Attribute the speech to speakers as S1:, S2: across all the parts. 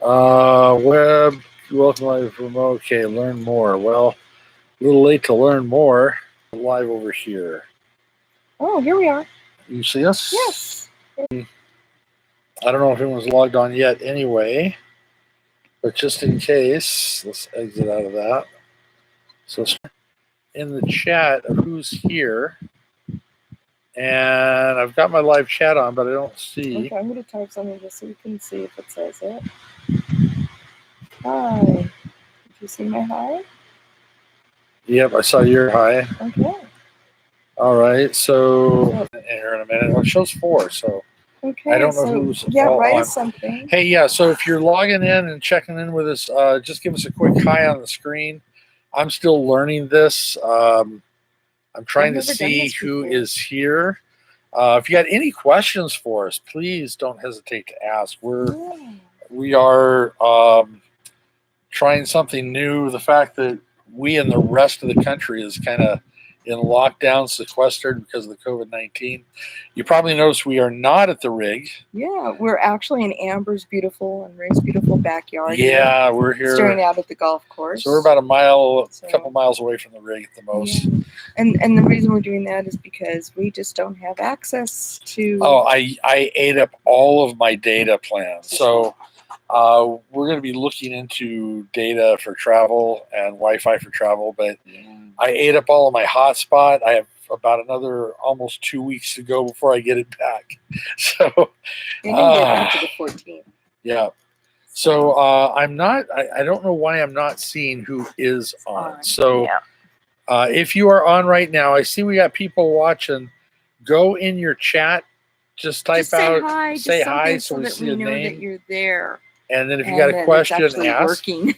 S1: Web, welcome live remote. Okay, learn more. Well, a little late to learn more. Live over here.
S2: Oh, here we are.
S1: You see us?
S2: Yes.
S1: I don't know if anyone's logged on yet anyway, but just in case, let's exit out of that. So in the chat of who's here, and I've got my live chat on, but I don't see.
S2: Okay, I'm going to type something just so you can see if it says it. Hi. Did you see my hi?
S1: Yep, I saw your hi.
S2: Okay.
S1: All right, so here in a minute. Well, it shows 4, so
S2: okay,
S1: I don't know who's
S2: write
S1: on.
S2: us something.
S1: Hey, yeah, so if you're logging in and checking in with us, just give us a quick hi on the screen. I'm still learning this. I'm trying to see who is here. If you got any questions for us, please don't hesitate to ask. We are trying something new. The fact that we and the rest of the country is kind of in lockdown, sequestered because of the COVID-19. You probably noticed we are not at the rig.
S2: Yeah, we're actually in Amber's beautiful and Ray's beautiful backyard.
S1: Yeah, we're here
S2: staring out at the golf course.
S1: So we're about a couple miles away from the rig at the most.
S2: Yeah. And the reason we're doing that is because we just don't have access to.
S1: Oh, I ate up all of my data plans. So we're going to be looking into data for travel and Wi-Fi for travel, but I ate up all of my hotspot. I have about another almost 2 weeks to go before I get it back. So
S2: you can get back to the 14th.
S1: Yeah. So I'm not. I don't know why I'm not seeing who is on. So if you are on right now, I see we got people watching. Go in your chat. Just type out. Say hi, so we see a name.
S2: That you're there.
S1: And then if you got a question, ask.
S2: Working.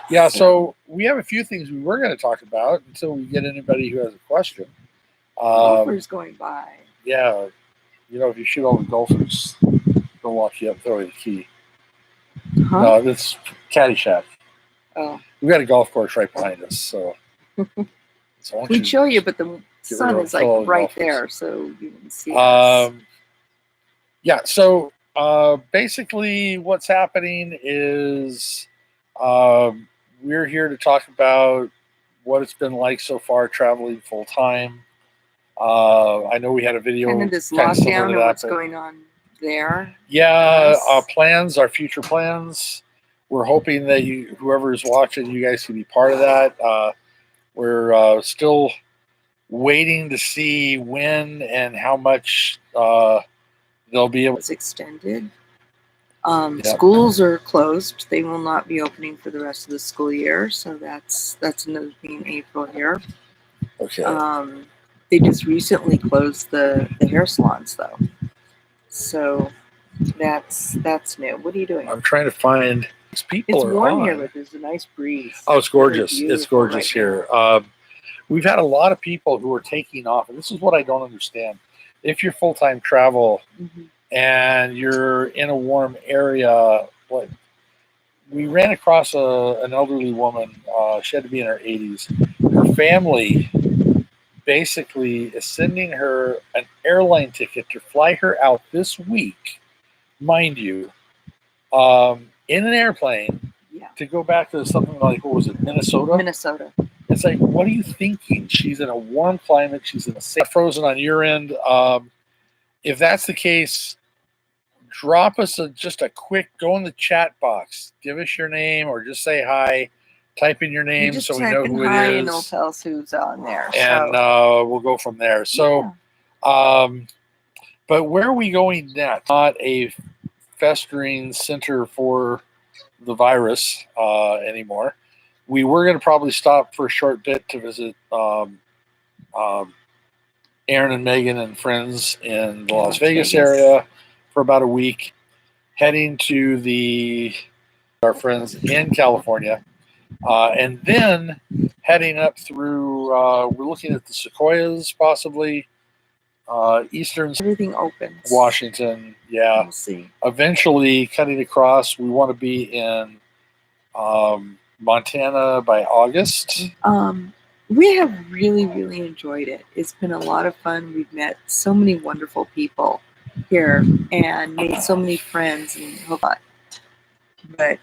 S1: Yeah, so we have a few things we were going to talk about until we get anybody who has a question.
S2: Golfers going by.
S1: Yeah, if you shoot all the golfers, they'll walk you up, throw you the key.
S2: Huh?
S1: No, it's Caddyshack.
S2: Oh.
S1: We got a golf course right behind us, so
S2: we'd show you, but the sun is like right there, so you can see us.
S1: Yeah, so basically what's happening is we're here to talk about what it's been like so far traveling full time. I know we had a video
S2: kind of this lockdown and what's going on there.
S1: Yeah, plans, our future plans. We're hoping that whoever is watching, you guys can be part of that. We're still waiting to see when and how much they'll be able.
S2: It's extended. Schools are closed. They will not be opening for the rest of the school year. So that's another thing in April here.
S1: Okay.
S2: They just recently closed the hair salons though. So that's new. What are you doing?
S1: I'm trying to find people.
S2: It's warm here, but there's a nice breeze.
S1: Oh, it's gorgeous. It's gorgeous here. We've had a lot of people who are taking off, and this is what I don't understand. If you're full-time travel and you're in a warm area, we ran across an elderly woman. She had to be in her 80s. Her family basically is sending her an airline ticket to fly her out this week, mind you, in an airplane to go back to something like, what was it, Minnesota?
S2: Minnesota.
S1: It's like, what are you thinking? She's in a warm climate. She's in a safe, frozen on your end. If that's the case, drop us just a quick, go in the chat box, give us your name or just say hi. Type in your name so we know who it is.
S2: And it'll tell us who's on there.
S1: And we'll go from there. So, but where are we going next? Not a festering center for the virus anymore. We were going to probably stop for a short bit to visit Aaron and Megan and friends in the Las Vegas area for about a week, heading to our friends in California. And then heading up through, we're looking at the Sequoias, possibly, Eastern.
S2: Everything opens.
S1: Washington, yeah.
S2: We'll see.
S1: Eventually cutting across, we want to be in Montana by August.
S2: We have really, really enjoyed it. It's been a lot of fun. We've met so many wonderful people here and made so many friends and but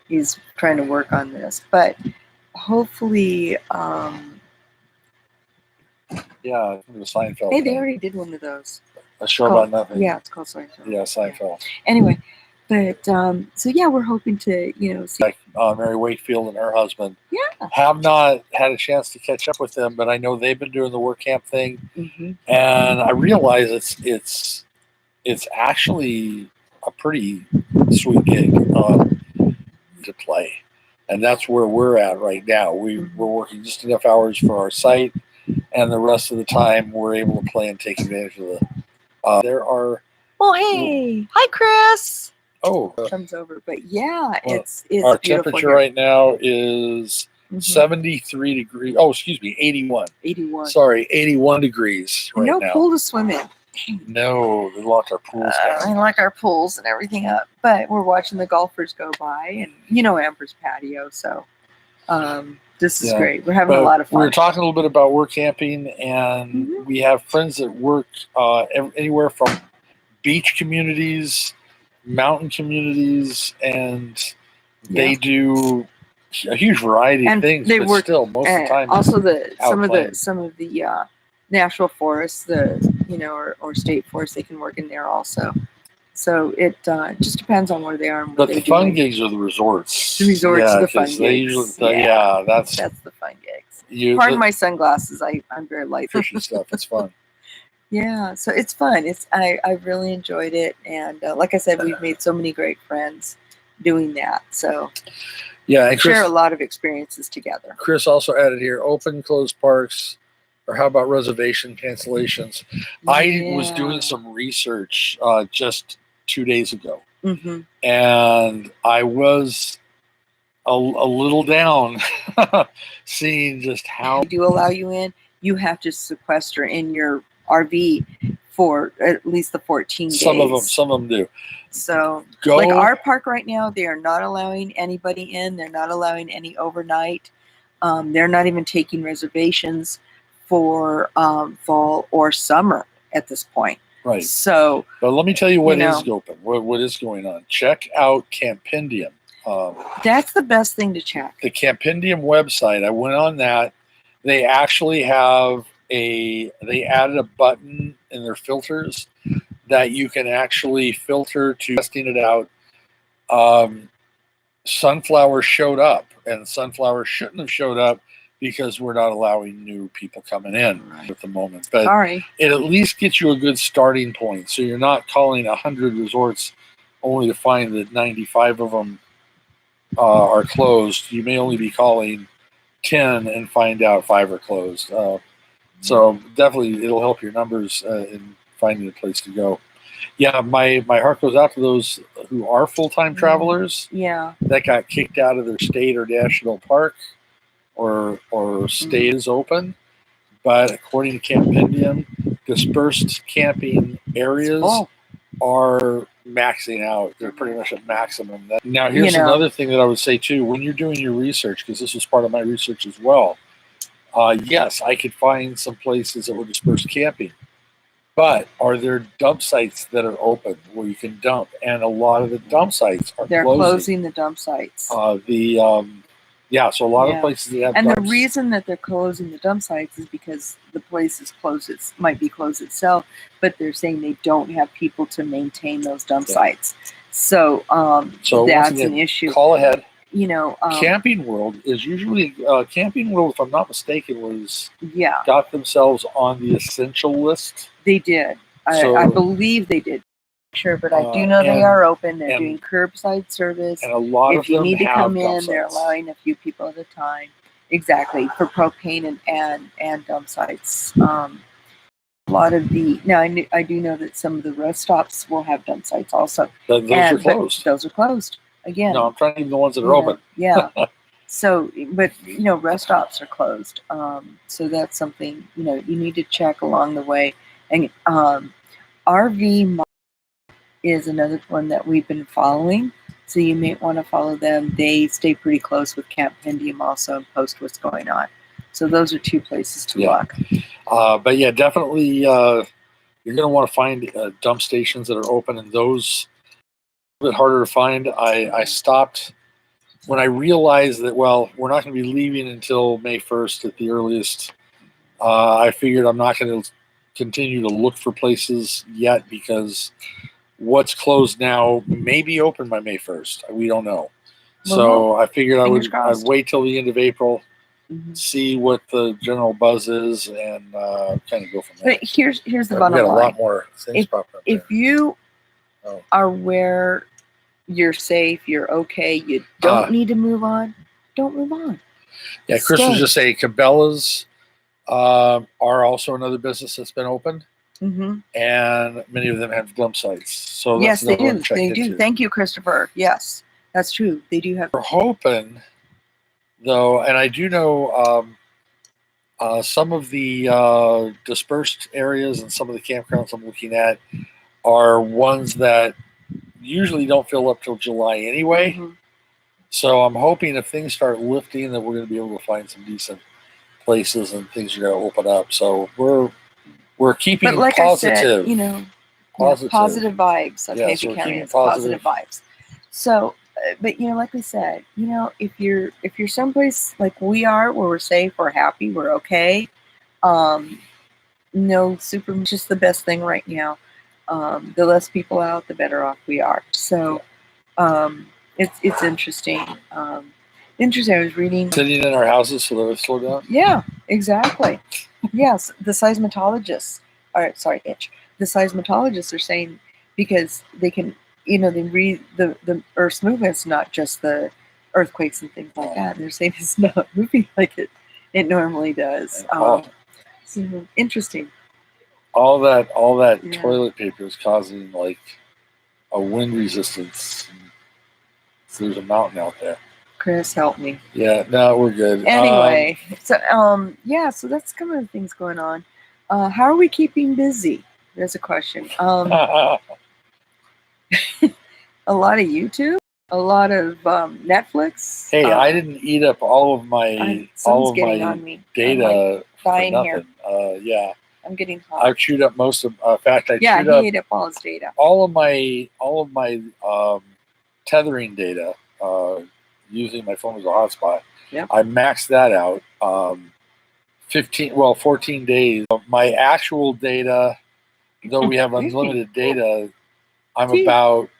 S2: he's trying to work on this. But hopefully,
S1: Yeah, the Seinfeld.
S2: hey, they
S1: thing.
S2: already did one of those.
S1: A show about nothing.
S2: Yeah, it's called Seinfeld.
S1: Yeah, Seinfeld.
S2: Anyway, but so yeah, we're hoping to see.
S1: Like Mary Wakefield and her husband.
S2: Yeah.
S1: Have not had a chance to catch up with them, but I know they've been doing the work camp thing,
S2: Mm-hmm.
S1: and I realize it's actually a pretty sweet gig to play, and that's where we're at right now. We're working just enough hours for our site, and the rest of the time we're able to play and take advantage of the. There are.
S2: Oh, hey, hi, Chris.
S1: Oh,
S2: comes over, but yeah,
S1: well,
S2: it's
S1: our
S2: beautiful
S1: temperature
S2: here.
S1: right now is 73 degrees. Oh, excuse me, 81.
S2: 81.
S1: Sorry, 81 degrees right
S2: no
S1: now.
S2: pool to swim in.
S1: No, we locked our pools down.
S2: I like our pools and everything up, but we're watching the golfers go by, and Amber's patio. So this is great. We're having a lot of fun.
S1: We were talking a little bit about work camping, and we have friends that work anywhere from beach communities, mountain communities, and they do a huge variety of things.
S2: They
S1: but
S2: work
S1: still most of the time.
S2: Also, some of the national forests, or state forests, they can work in there also. So it just depends on where they are. And what
S1: but the fun gigs are the resorts.
S2: The resorts are the fun gigs.
S1: They usually, that's
S2: the fun gigs. Pardon my sunglasses. I'm very light.
S1: Fishy stuff. It's fun.
S2: Yeah, so it's fun. I really enjoyed it, and like I said, we've made so many great friends doing that. So
S1: yeah, and Chris,
S2: share a lot of experiences together.
S1: Chris also added here: open, closed parks, or how about reservation cancellations? Yeah. I was doing some research just 2 days ago, and I was a little down seeing just how
S2: they do allow you in. You have to sequester in your RV for at least the 14 days.
S1: Some of them do.
S2: So, like our park right now, they are not allowing anybody in. They're not allowing any overnight. They're not even taking reservations for fall or summer at this point.
S1: Right.
S2: So,
S1: but let me tell you what is open. What is going on? Check out Campendium.
S2: That's the best thing to check. The
S1: Campendium website. I went on that. They actually have they added a button in their filters that you can actually filter to testing it out. Sunflower showed up, and Sunflower shouldn't have showed up because we're not allowing new people coming in at the moment. But it at least gets you a good starting point. So you're not calling 100 resorts only to find that 95 of them are closed. You may only be calling 10 and find out 5 are closed. So definitely it'll help your numbers in finding a place to go. Yeah, my heart goes out to those who are full-time travelers.
S2: Yeah.
S1: That got kicked out of their state or national park or state is open. But according to Campendium, dispersed camping areas are maxing out. They're pretty much at maximum. Now, here's another thing that I would say, too. When you're doing your research, because this was part of my research as well, yes, I could find some places that were dispersed camping. But are there dump sites that are open where you can dump? And a lot of the dump sites are
S2: closing the dump sites.
S1: So a lot of places that have
S2: and
S1: dumps.
S2: The reason that they're closing the dump sites is because the place is closed. It might be closed itself, but they're saying they don't have people to maintain those dump sites. So that's an issue.
S1: Call ahead.
S2: Camping
S1: World is usually Camping World, if I'm not mistaken, got themselves on the essential list.
S2: They did. I believe they did. Sure, but I do know they are open. They're doing curbside service.
S1: And a lot of them
S2: if you need to come in,
S1: sites.
S2: They're allowing a few people at a time. Exactly, for propane and dump sites. A lot of I do know that some of the rest stops will have dump sites also.
S1: Those are closed.
S2: Those are closed. Again.
S1: No, I'm trying to name the ones that are open.
S2: Yeah. So, but rest stops are closed. So that's something you need to check along the way. And RV is another one that we've been following. So you may want to follow them. They stay pretty close with Campendium also and post what's going on. So those are 2 places to look.
S1: But yeah, definitely you're going to want to find dump stations that are open, and those bit harder to find. I stopped when I realized that, well, we're not going to be leaving until May 1st at the earliest. I figured I'm not going to continue to look for places yet because what's closed now may be open by May 1st. We don't know. So I figured I'd wait till the end of April, see what the general buzz is, and kind of go from there.
S2: But here's the
S1: But
S2: bottom
S1: we got
S2: line.
S1: a lot more things popping up
S2: If
S1: there.
S2: you are where you're safe, you're okay, you don't need to move on, don't move on.
S1: Yeah, Chris was just saying Cabela's are also another business that's been opened, and many of them have dump sites. So
S2: yes, they do. They do.
S1: Into.
S2: Thank you, Christopher. Yes, that's true. They do have.
S1: We're hoping, though, and I do know some of the dispersed areas and some of the campgrounds I'm looking at are ones that usually don't fill up till July anyway. So I'm hoping if things start lifting that we're going to be able to find some decent places and things are going to open up. So we're keeping
S2: but like
S1: positive.
S2: I said, you know, positive vibes. Okay,
S1: so
S2: positive vibes. So, but you know, like we said, you know, if you're someplace like we are, where we're safe, we're happy, we're okay. No super, just the best thing right now. The less people out, the better off we are. So, it's interesting. Interesting. I was reading.
S1: Sitting in our houses so that we slow down.
S2: Yeah, exactly. Yes, the seismologists the seismologists are saying because they can, you know, they read the Earth's movements, not just the earthquakes and things like that. And they're saying it's not moving like it normally does. So interesting.
S1: All that toilet paper is causing like a wind resistance. So there's a mountain out there.
S2: Chris, help me.
S1: Yeah, no, we're good.
S2: Anyway, so that's kind of the things going on. How are we keeping busy? There's a question. A lot of YouTube, a lot of Netflix.
S1: Hey, I didn't eat up all of my data for nothing. Here. Yeah.
S2: I'm getting hot.
S1: I've chewed up most of. In fact, I chewed
S2: up. He ate up all his data.
S1: All of my tethering data. Using my phone as a hotspot.
S2: Yep.
S1: I maxed that out. 14 days. My actual data, though we have unlimited data, I'm about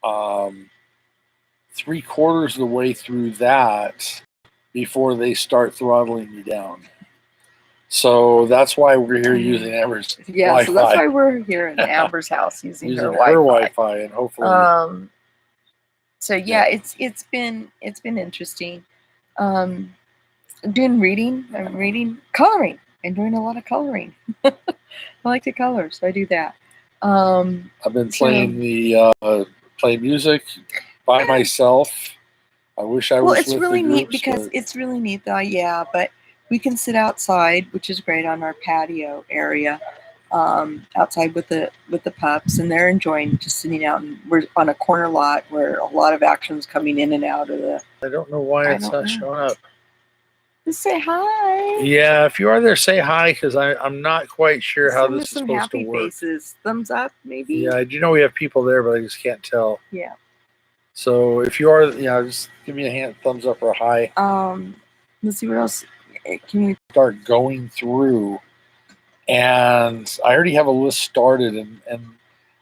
S1: 3/4 of the way through that before they start throttling me down. So that's why we're here using Amber's Wi-Fi.
S2: So that's why we're here in Amber's house using her
S1: Wi-Fi, and hopefully.
S2: So it's been interesting. Doing reading. I'm reading coloring. I'm doing a lot of coloring. I like to color, so I do that.
S1: I've been playing play music by myself. I wish I was.
S2: Well, it's really neat because it's really neat though. Yeah, but we can sit outside, which is great, on our patio area. Outside with the pups, and they're enjoying just sitting out. And we're on a corner lot where a lot of action's coming in and out of the.
S1: I don't know why it's not showing up.
S2: Just say hi.
S1: Yeah, if you are there, say hi, because I'm not quite sure how this is
S2: some
S1: supposed
S2: happy
S1: to work.
S2: Faces, thumbs up, maybe.
S1: Yeah, I do know we have people there, but I just can't tell.
S2: Yeah.
S1: So if you are, just give me a hand, thumbs up or a hi.
S2: Let's see what else. Can you
S1: start going through? And I already have a list started, and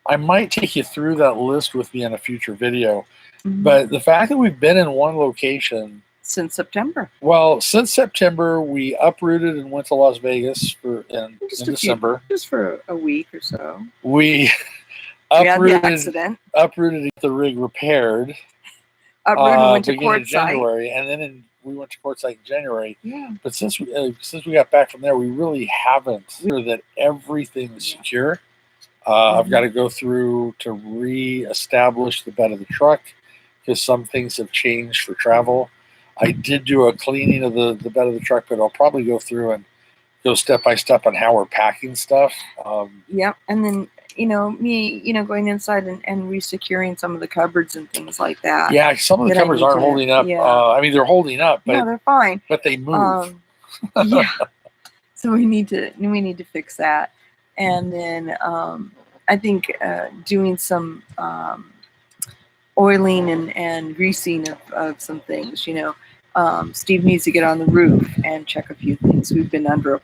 S1: I might take you through that list with me in a future video. But the fact that we've been in one location
S2: since September.
S1: Well, since September, we uprooted and went to Las Vegas in December.
S2: Just for a week or so.
S1: We uprooted the rig repaired.
S2: Uprooted and went to
S1: beginning of January, and then we went to Quartzsite in January.
S2: Yeah.
S1: But since we got back from there, we really haven't sure that everything is secure. I've got to go through to re-establish the bed of the truck because some things have changed for travel. I did do a cleaning of the bed of the truck, but I'll probably go through and go step by step on how we're packing stuff.
S2: Yep, and then going inside and re-securing some of the cupboards and things like that.
S1: Yeah, some of the cupboards aren't holding up.
S2: Yeah.
S1: I mean, they're holding up, but
S2: they're fine.
S1: But they move.
S2: Yeah, so we need to fix that, and then I think doing some oiling and greasing of some things. Steve needs to get on the roof and check a few things. We've been under a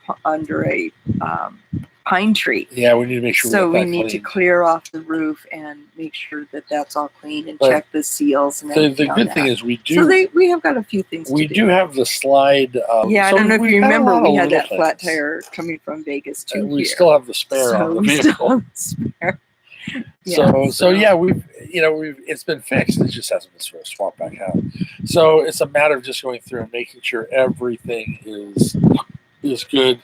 S2: pine tree.
S1: Yeah, we need to make sure.
S2: So we
S1: need
S2: cleaned. To clear off the roof and make sure that that's all clean and check the seals and
S1: everything. The good thing is we do.
S2: So we have got a few things.
S1: We do have the slide.
S2: Yeah,
S1: so
S2: I don't know if you remember, we had that
S1: things.
S2: Flat tire coming from Vegas too.
S1: We still have the spare on the vehicle. So yeah, we've it's been fixed. It just hasn't been sort of swapped back out. So it's a matter of just going through and making sure everything is good.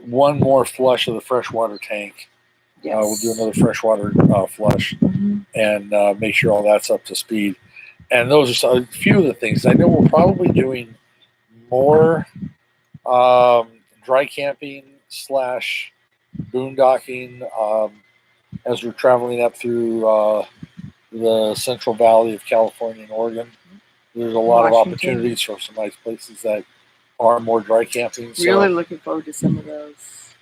S1: One more flush of the freshwater tank. Yes. We'll do another freshwater flush and make sure all that's up to speed. And those are a few of the things. I know we're probably doing more dry camping / boondocking as we're traveling up through the Central Valley of California and Oregon. There's a lot of opportunities for some nice places that are more dry camping. So.
S2: Really looking forward to some of those.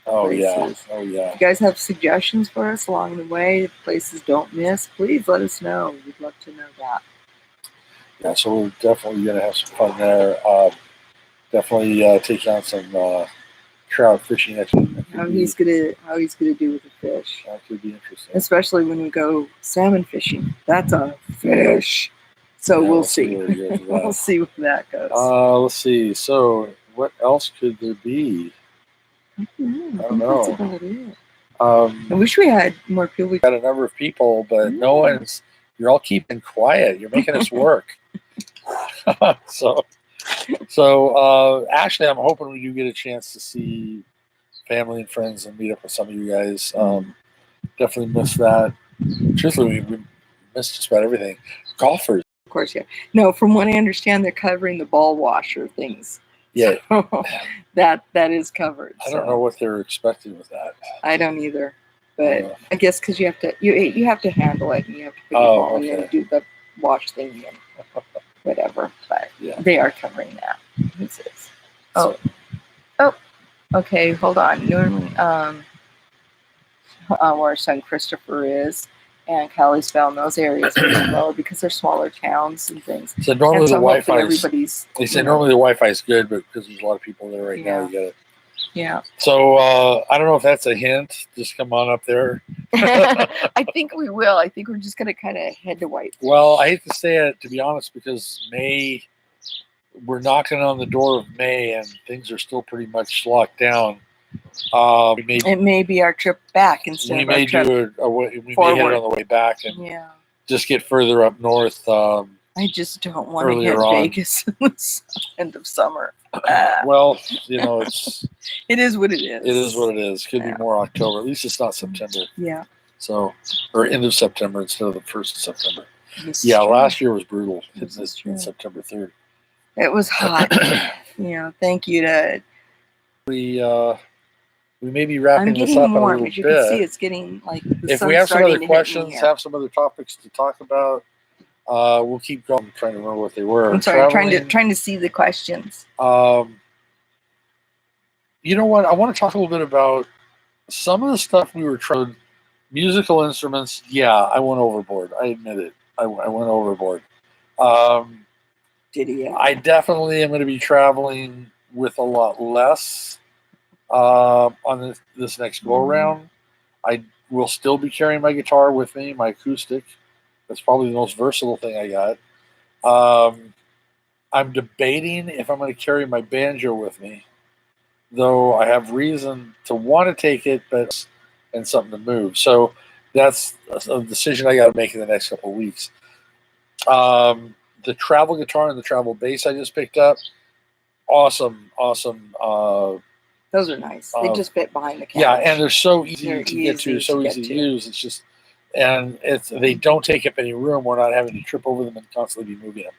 S2: Places.
S1: Oh yeah.
S2: If you guys have suggestions for us along the way, places don't miss, please let us know. We'd love to know that.
S1: Yeah, so we're definitely going to have some fun there. Definitely take on some trout fishing.
S2: How he's gonna do with the fish.
S1: That could be interesting.
S2: Especially when we go salmon fishing. That's a fish. So we'll see. We'll see where that goes.
S1: Let's see. So what else could there be?
S2: I don't know. That's about it. I wish we had more people. We
S1: got a number of people, but no one's. You're all keeping quiet. You're making us work. So actually, I'm hoping we do get a chance to see family and friends and meet up with some of you guys. Definitely missed that. Truthfully, we missed just about everything. Golfers,
S2: of course, yeah. No, from what I understand, they're covering the ball washer things.
S1: Yeah,
S2: so that is covered.
S1: I don't know what they're expecting with that.
S2: I don't either, but I guess because you have to handle it and you have to put your ball in and do the wash thing and whatever. But they are covering that. This is. Oh, okay. Hold on. Normally, where our son Christopher is. And Kalispell and those areas are lower because they're smaller towns and things.
S1: So normally the Wi-Fi
S2: they
S1: say normally the Wi-Fi is good, but because there's a lot of people there right now, you get it.
S2: Yeah.
S1: So I don't know if that's a hint. Just come on up there.
S2: I think we will. I think we're just going to kind of head to White.
S1: Well, I hate to say it, to be honest, because we're knocking on the door of May and things are still pretty much locked down.
S2: It may be our trip back instead of our trip
S1: we may hit it on the way back and just get further up north.
S2: I just don't want to hit Vegas in the end of summer.
S1: Well, it's
S2: it is what it is.
S1: It is what it is. Could be more October. At least it's not September.
S2: Yeah.
S1: So, or end of September instead of the 1st of September. Last year was brutal. It's September 3rd.
S2: It was hot. Thank you to.
S1: We may be wrapping this up a little bit.
S2: You can see it's getting like.
S1: If we have some other questions, have some other topics to talk about, we'll keep going. I'm trying to remember what they were.
S2: I'm sorry, trying to see the questions.
S1: You know what? I want to talk a little bit about some of the stuff we were trying. Musical instruments. Yeah, I went overboard. I admit it. I went overboard.
S2: Did he?
S1: I definitely am going to be traveling with a lot less. On this next go around, I will still be carrying my guitar with me, my acoustic. That's probably the most versatile thing I got. I'm debating if I'm going to carry my banjo with me, though I have reason to want to take it, and something to move. So that's a decision I got to make in the next couple of weeks. The travel guitar and the travel bass I just picked up, awesome.
S2: Those are nice. They just fit behind the couch.
S1: Yeah, and they're so easy to get to, so easy to use. It's just, and they don't take up any room. We're not having to trip over them and constantly be moving them.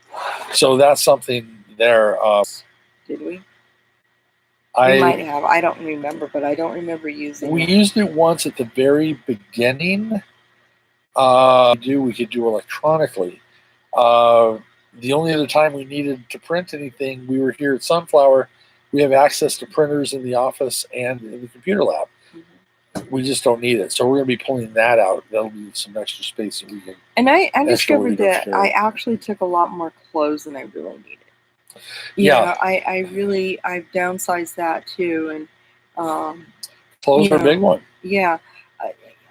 S1: So that's something there.
S2: Did we? We might have. I don't remember, but I don't remember using it.
S1: We used it once at the very beginning. We could do electronically. The only other time we needed to print anything, we were here at Sunflower. We have access to printers in the office and in the computer lab. we just don't need it. So we're going to be pulling that out. That'll be some extra space that we can.
S2: And I
S1: Extra
S2: discovered
S1: weight
S2: that
S1: upstairs.
S2: I actually took a lot more clothes than I really needed.
S1: Yeah.
S2: I've downsized that too, and
S1: Clothes
S2: you
S1: are a big
S2: know,
S1: one.
S2: yeah.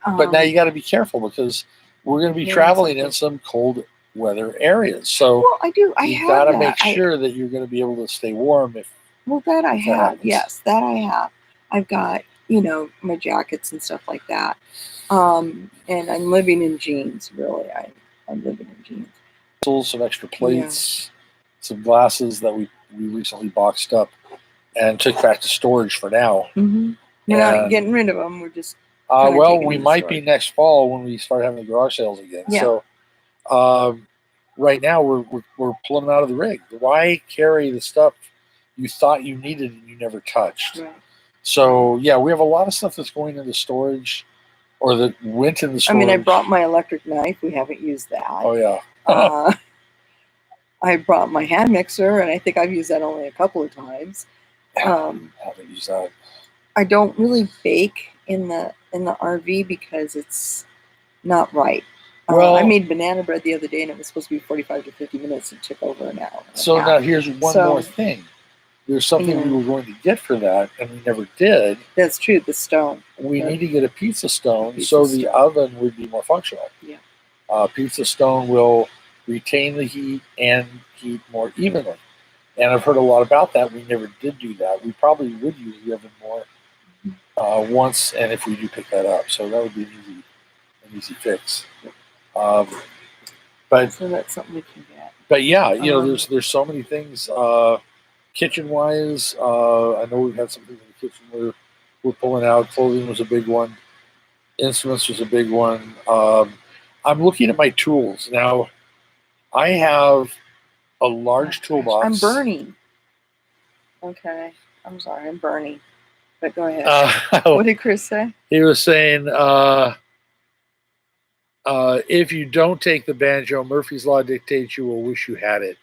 S1: But now you got to be careful because we're going to be
S2: Yeah,
S1: traveling in
S2: exactly.
S1: some cold weather areas. So
S2: Well, I do. I
S1: you
S2: have
S1: got to
S2: that.
S1: make sure that you're going to be able to stay warm.
S2: Well, that I
S1: If that
S2: have.
S1: happens.
S2: Yes, that I have. I've got, my jackets and stuff like that. And I'm living in jeans, really. I'm living in jeans.
S1: Some extra plates, some glasses that we recently boxed up and took back to storage for now.
S2: Mm-hmm. We're not getting rid of them. We're just.
S1: Well,
S2: taking
S1: we
S2: them to
S1: might
S2: storage.
S1: be next fall when we start having the garage sales again.
S2: Yeah.
S1: So, right now we're pulling them out of the rig. Why carry the stuff you thought you needed and you never touched?
S2: Right.
S1: So yeah, we have a lot of stuff that's going into storage, or that went in the storage.
S2: I mean, I brought my electric knife. We haven't used that.
S1: Oh yeah.
S2: I brought my hand mixer, and I think I've used that only a couple of times.
S1: Haven't used that.
S2: I don't really bake in the RV because it's not right.
S1: Well,
S2: I made banana bread the other day, and it was supposed to be 45 to 50 minutes. It took over an hour.
S1: So now here's one more thing. There's something we were going to get for that, and we never did.
S2: That's true. The stone.
S1: We need to get a pizza stone so the oven would be more functional.
S2: Yeah.
S1: Pizza stone will retain the heat and heat more evenly. And I've heard a lot about that. We never did do that. We probably would use the oven more once, and if we do pick that up. So that would be an easy fix. But
S2: so that's something we can get.
S1: But yeah, there's so many things. Kitchen wise, I know we've had some things in the kitchen we're pulling out. Clothing was a big one. Instruments was a big one. I'm looking at my tools now. I have a large toolbox.
S2: I'm burning. Okay, I'm sorry, I'm burning. But go ahead. What did Chris say?
S1: He was saying, if you don't take the banjo, Murphy's Law dictates you will wish you had it.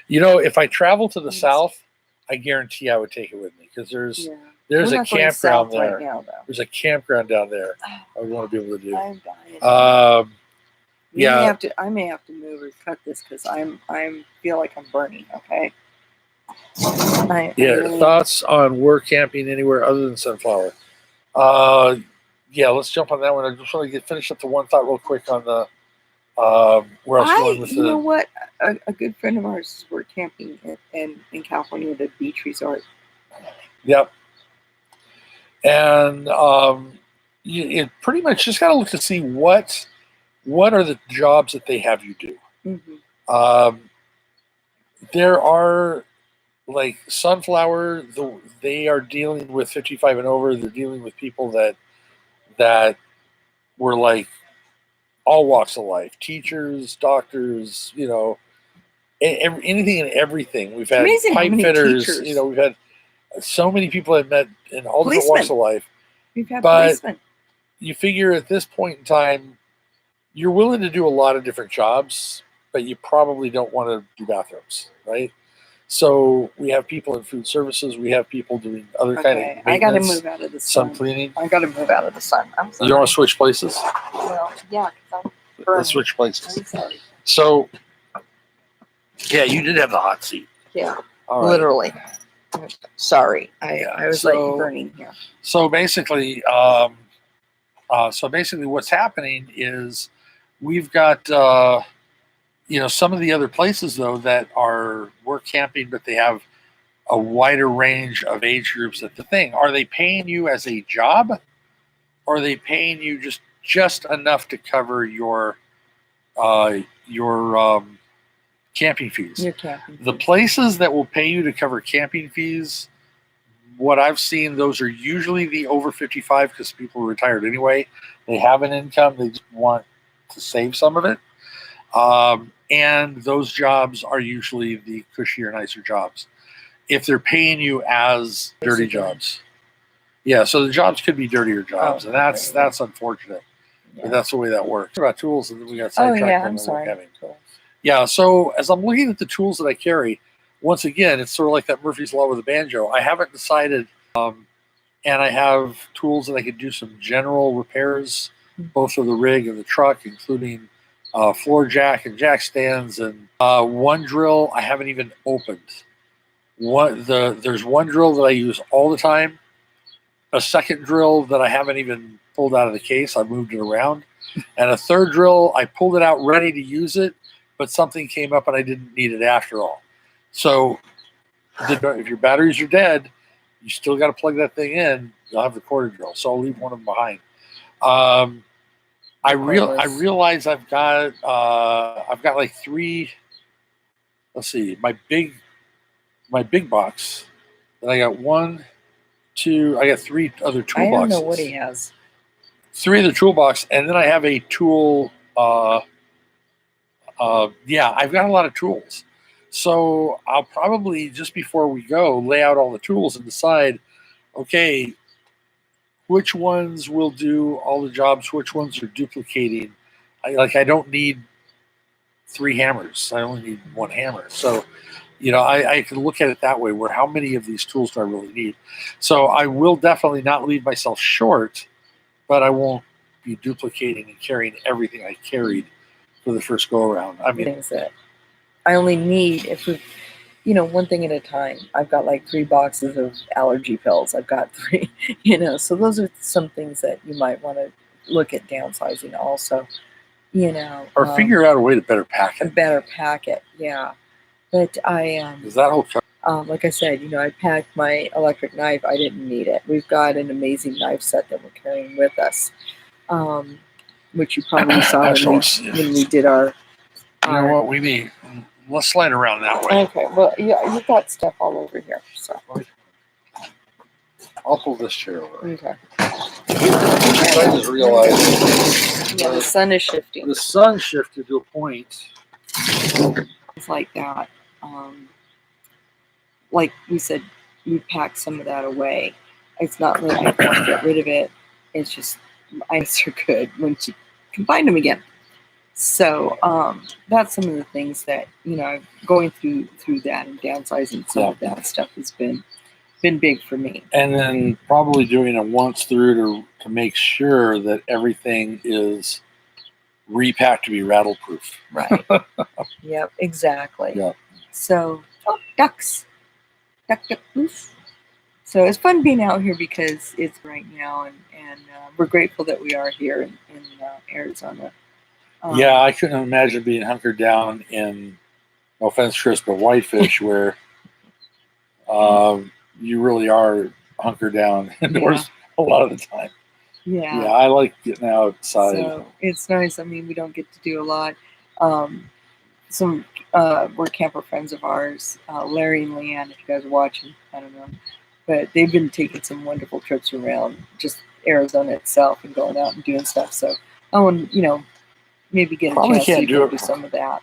S1: If I travel to the South, I guarantee I would take it with me because there's a campground there.
S2: Right now,
S1: there's a campground down there I would want to be able to do.
S2: I'm dying.
S1: Yeah,
S2: I may have to move or cut this because I feel like I'm burning. Okay.
S1: Thoughts on work camping anywhere other than Sunflower? Let's jump on that one. I just want to finish up the one thought real quick on the where I was going with
S2: you know what? A good friend of ours is camping in California at a beach resort.
S1: Yep. And you pretty much just got to look to see what are the jobs that they have you do.
S2: Mm-hmm.
S1: There are like Sunflower. They are dealing with 55 and over. They're dealing with people that were like all walks of life, teachers, doctors, anything and everything. We've had pipe fitters,
S2: teachers.
S1: We've had so many people I've met in all different walks of life.
S2: We've had policemen.
S1: You figure at this point in time, you're willing to do a lot of different jobs, but you probably don't want to do bathrooms, right? So we have people in food services. We have people doing other kind of maintenance.
S2: I got to move out of the sun.
S1: Some cleaning.
S2: I got to move out of the sun. I'm sorry.
S1: You don't want to switch places?
S2: Well, yeah, because I'm burning.
S1: Let's switch places.
S2: I'm sorry.
S1: So, yeah, you did have the hot seat.
S2: Yeah,
S1: all right.
S2: Literally. Sorry, I was like burning here.
S1: So basically, what's happening is we've got some of the other places though that are work camping, but they have a wider range of age groups. That's the thing. Are they paying you as a job, or are they paying you just enough to cover your camping fees? The places that will pay you to cover camping fees, what I've seen, those are usually the over 55 because people are retired anyway. They have an income. They just want to save some of it. And those jobs are usually the cushier, nicer jobs. If they're paying you as dirty jobs. Yeah, so the jobs could be dirtier jobs, and that's unfortunate. Yeah. But that's the way that works. About tools, and then we got sidetracked.
S2: Oh, yeah, I'm sorry.
S1: Yeah, so as I'm looking at the tools that I carry, once again, it's sort of like that Murphy's Law with a banjo. I haven't decided and I have tools that I could do some general repairs, both of the rig and the truck, including floor jack and jack stands, and one drill I haven't even opened. There's one drill that I use all the time, a second drill that I haven't even pulled out of the case. I moved it around, and a third drill I pulled it out ready to use it, but something came up and I didn't need it after all. So if your batteries are dead, you still got to plug that thing in. You'll have the quarter drill, so I'll leave one of them behind. I realize I've got like three. Let's see, my big box. Then I got one, two. I got three other toolboxes.
S2: I don't know what he has.
S1: Three of the toolbox, and then I have a tool. Yeah, I've got a lot of tools. So I'll probably, just before we go, lay out all the tools and decide, okay, which ones will do all the jobs, which ones are duplicating. I don't need three hammers. I only need one hammer. So, I can look at it that way, where how many of these tools do I really need? So I will definitely not leave myself short, but I won't be duplicating and carrying everything I carried for the first go around. I mean,
S2: things that I only need one thing at a time. I've got like 3 boxes of allergy pills. I've got 3, so those are some things that you might want to look at downsizing also,
S1: or figure out a way to better pack it.
S2: Yeah. But
S1: is that whole
S2: like I said, I packed my electric knife. I didn't need it. We've got an amazing knife set that we're carrying with us, which you probably saw when we did our.
S1: You know what we need? Let's slide around that way.
S2: Okay. Well, yeah, you've got stuff all over here. So
S1: I'll pull this chair over.
S2: Okay.
S1: I just realized
S2: the sun is shifting.
S1: The sun shifted to a point.
S2: It's like that. Like we said, we packed some of that away. It's not that I want to get rid of it. It's just eyes are good once you combine them again. So that's some of the things that going through that and downsizing some of that stuff has been big for me.
S1: And then probably doing a once through to make sure that everything is repacked to be rattle proof.
S2: Right. Yep. Exactly.
S1: Yep.
S2: So ducks. Duck. So it's fun being out here because it's right now, and we're grateful that we are here in Arizona.
S1: Yeah, I couldn't imagine being hunkered down in, no offense, Chris, but Whitefish, where you really are hunkered down indoors a lot of the time.
S2: Yeah.
S1: Yeah, I like getting outside.
S2: So it's nice. I mean, we don't get to do a lot. Some we're camper friends of ours, Larry and Leanne, if you guys are watching, I don't know. But they've been taking some wonderful trips around just Arizona itself and going out and doing stuff. So I want maybe get a chance to do some of that.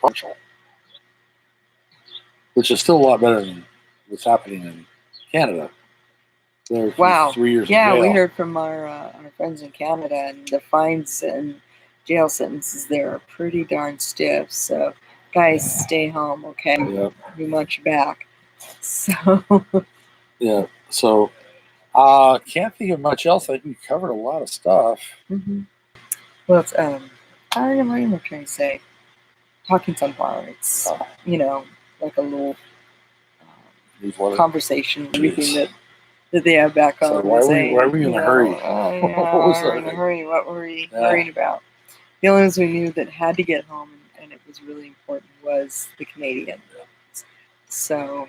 S1: Which is still a lot better than what's happening in Canada.
S2: Wow.
S1: 3 years
S2: yeah,
S1: in jail.
S2: We heard from our friends in Canada, and the fines and jail sentences there are pretty darn stiff. So guys, stay home, okay?
S1: Yep.
S2: We want you back. So
S1: yeah. So can't think of much else. I think we covered a lot of stuff.
S2: Mm-hmm. Well, it's I don't know what I'm trying to say. Talking sunflower. It's like a little conversation. Everything that they have back home.
S1: So why were you in a hurry?
S2: What was in a hurry? What were we worried about? The only ones we knew that had to get home, and it was really important, was the Canadian. So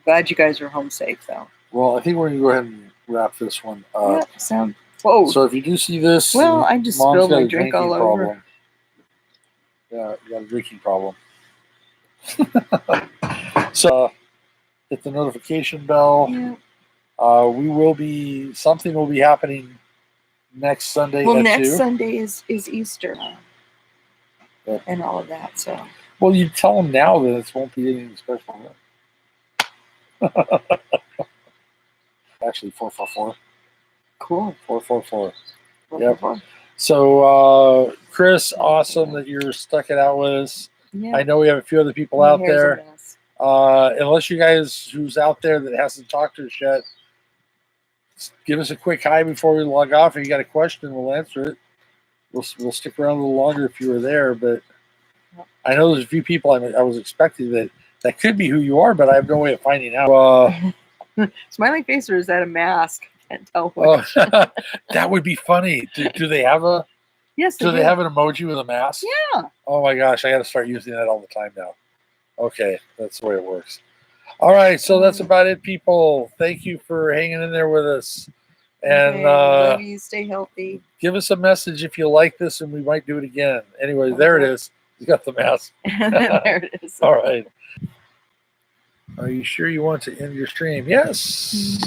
S2: glad you guys are home safe, though.
S1: Well, I think we're going to go ahead and wrap this one up.
S2: Yep, whoa.
S1: So if you do see this,
S2: well, I just spilled my drink all over.
S1: Problem. Yeah, you got a drinking problem. So hit the notification bell.
S2: Yeah.
S1: Something will be happening next Sunday.
S2: Well, next Sunday is Easter, and all of that. So.
S1: Well, you tell them now that it won't be anything special. Actually, 444.
S2: Cool.
S1: 444.
S2: 444.
S1: Yep. So, Chris, awesome that you're stuck it out with us.
S2: Yeah.
S1: I know we have a few other people out there. Unless you guys who's out there that hasn't talked to us yet, give us a quick hi before we log off. If you got a question, we'll answer it. We'll stick around a little longer if you were there, but I know there's a few people I was expecting that could be who you are, but I have no way of finding out.
S2: Smiling face, or is that a mask? Can't tell
S1: Oh,
S2: which.
S1: that would be funny. Do they have a?
S2: Yes.
S1: Do they have an emoji with a mask?
S2: Yeah.
S1: Oh my gosh, I got to start using that all the time now. Okay, that's the way it works. All right, so that's about it, people. Thank you for hanging in there with us. And
S2: love you. Stay healthy.
S1: Give us a message if you like this, and we might do it again. Anyway, there it is. You got the mask.
S2: There it is.
S1: All right. Are you sure you want to end your stream? Yes.